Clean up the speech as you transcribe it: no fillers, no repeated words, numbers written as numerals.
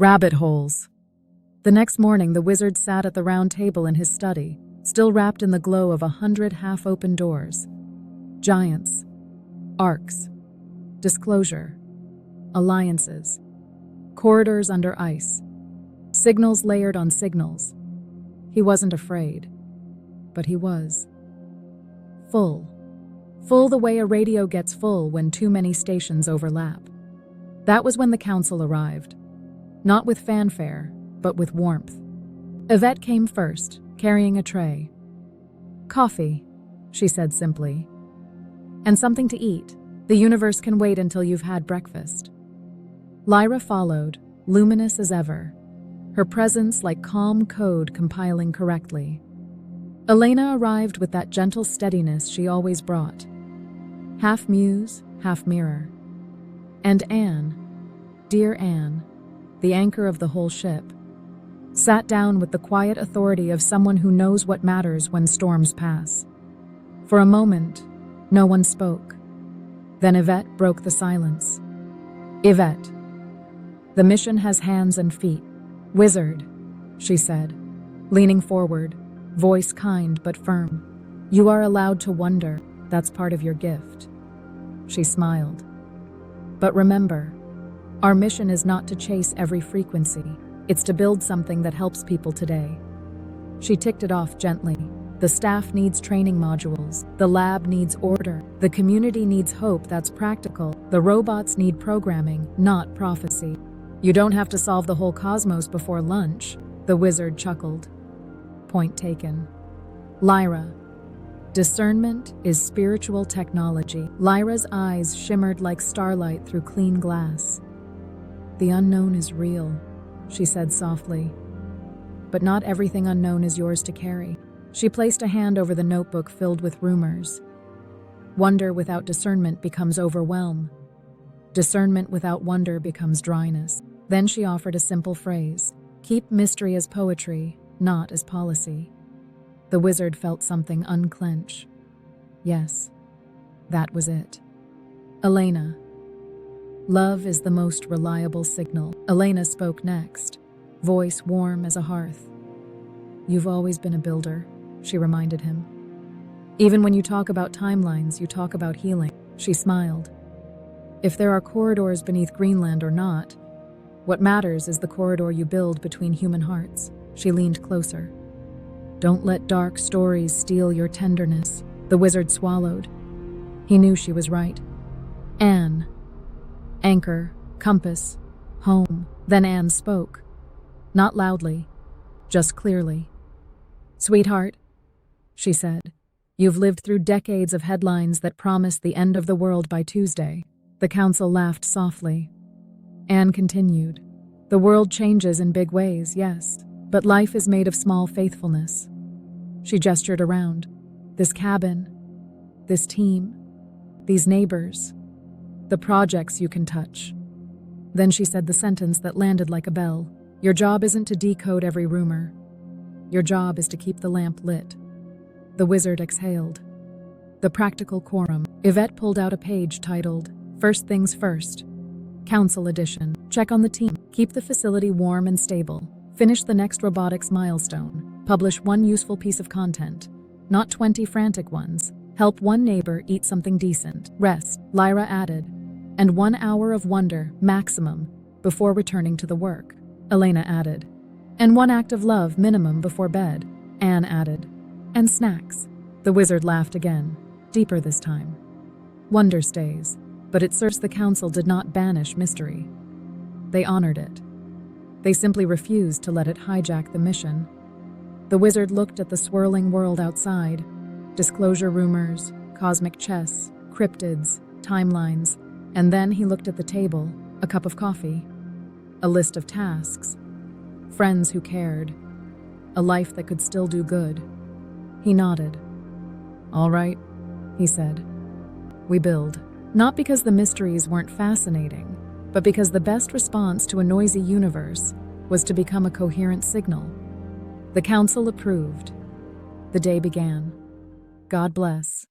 Rabbit holes. The next morning, the wizard sat at the round table in his study, still wrapped in the glow of 100 half-open doors. Giants. Arcs. Disclosure. Alliances. Corridors under ice. Signals layered on signals. He wasn't afraid. But he was. Full. Full the way a radio gets full when too many stations overlap. That was when the council arrived. Not with fanfare, but with warmth. Yvette came first, carrying a tray. "Coffee," she said simply. "And something to eat. The universe can wait until you've had breakfast." Lyra followed, luminous as ever, her presence like calm code compiling correctly. Elena arrived with that gentle steadiness she always brought. Half muse, half mirror. And Anne, dear Anne, the anchor of the whole ship, sat down with the quiet authority of someone who knows what matters when storms pass. For a moment, no one spoke. Then Yvette broke the silence. "Yvette, the mission has hands and feet. Wizard," she said, leaning forward, voice kind but firm. "You are allowed to wonder. That's part of your gift." She smiled. "But remember, our mission is not to chase every frequency. It's to build something that helps people today." She ticked it off gently. The staff needs training modules. The lab needs order. The community needs hope that's practical. The robots need programming, not prophecy. "You don't have to solve the whole cosmos before lunch," the wizard chuckled. Point taken. Lyra. Discernment is spiritual technology. Lyra's eyes shimmered like starlight through clean glass. "The unknown is real," she said softly. "But not everything unknown is yours to carry." She placed a hand over the notebook filled with rumors. Wonder without discernment becomes overwhelm. Discernment without wonder becomes dryness. Then she offered a simple phrase: "Keep mystery as poetry, not as policy." The wizard felt something unclench. Yes, that was it. "Elena. Love is the most reliable signal." Elena spoke next, voice warm as a hearth. "You've always been a builder," she reminded him. "Even when you talk about timelines, you talk about healing." She smiled. "If there are corridors beneath Greenland or not, what matters is the corridor you build between human hearts." She leaned closer. "Don't let dark stories steal your tenderness." The wizard swallowed. He knew she was right. "Anne. Anchor, compass, home." Then Anne spoke. Not loudly, just clearly. "Sweetheart," she said, "you've lived through decades of headlines that promised the end of the world by Tuesday." The council laughed softly. Anne continued. "The world changes in big ways, yes, but life is made of small faithfulness." She gestured around. "This cabin, this team, these neighbors, the projects you can touch." Then she said the sentence that landed like a bell. "Your job isn't to decode every rumor. Your job is to keep the lamp lit." The wizard exhaled. The Practical Quorum. Yvette pulled out a page titled, "First Things First. Council Edition. Check on the team. Keep the facility warm and stable. Finish the next robotics milestone. Publish one useful piece of content, not 20 frantic ones. Help one neighbor eat something decent. Rest," Lyra added, "and 1 hour of wonder, maximum, before returning to the work." Elena added, "And 1 act of love, minimum, before bed." Anne added, "And snacks." The wizard laughed again, deeper this time. "Wonder stays, but it serves the council did not banish mystery. They honored it. They simply refused to let it hijack the mission." The wizard looked at the swirling world outside. Disclosure rumors, cosmic chess, cryptids, timelines, and then he looked at the table, a cup of coffee, a list of tasks, friends who cared, a life that could still do good. He nodded. "All right," he said. "We build." Not because the mysteries weren't fascinating, but because the best response to a noisy universe was to become a coherent signal. The council approved. The day began. God bless.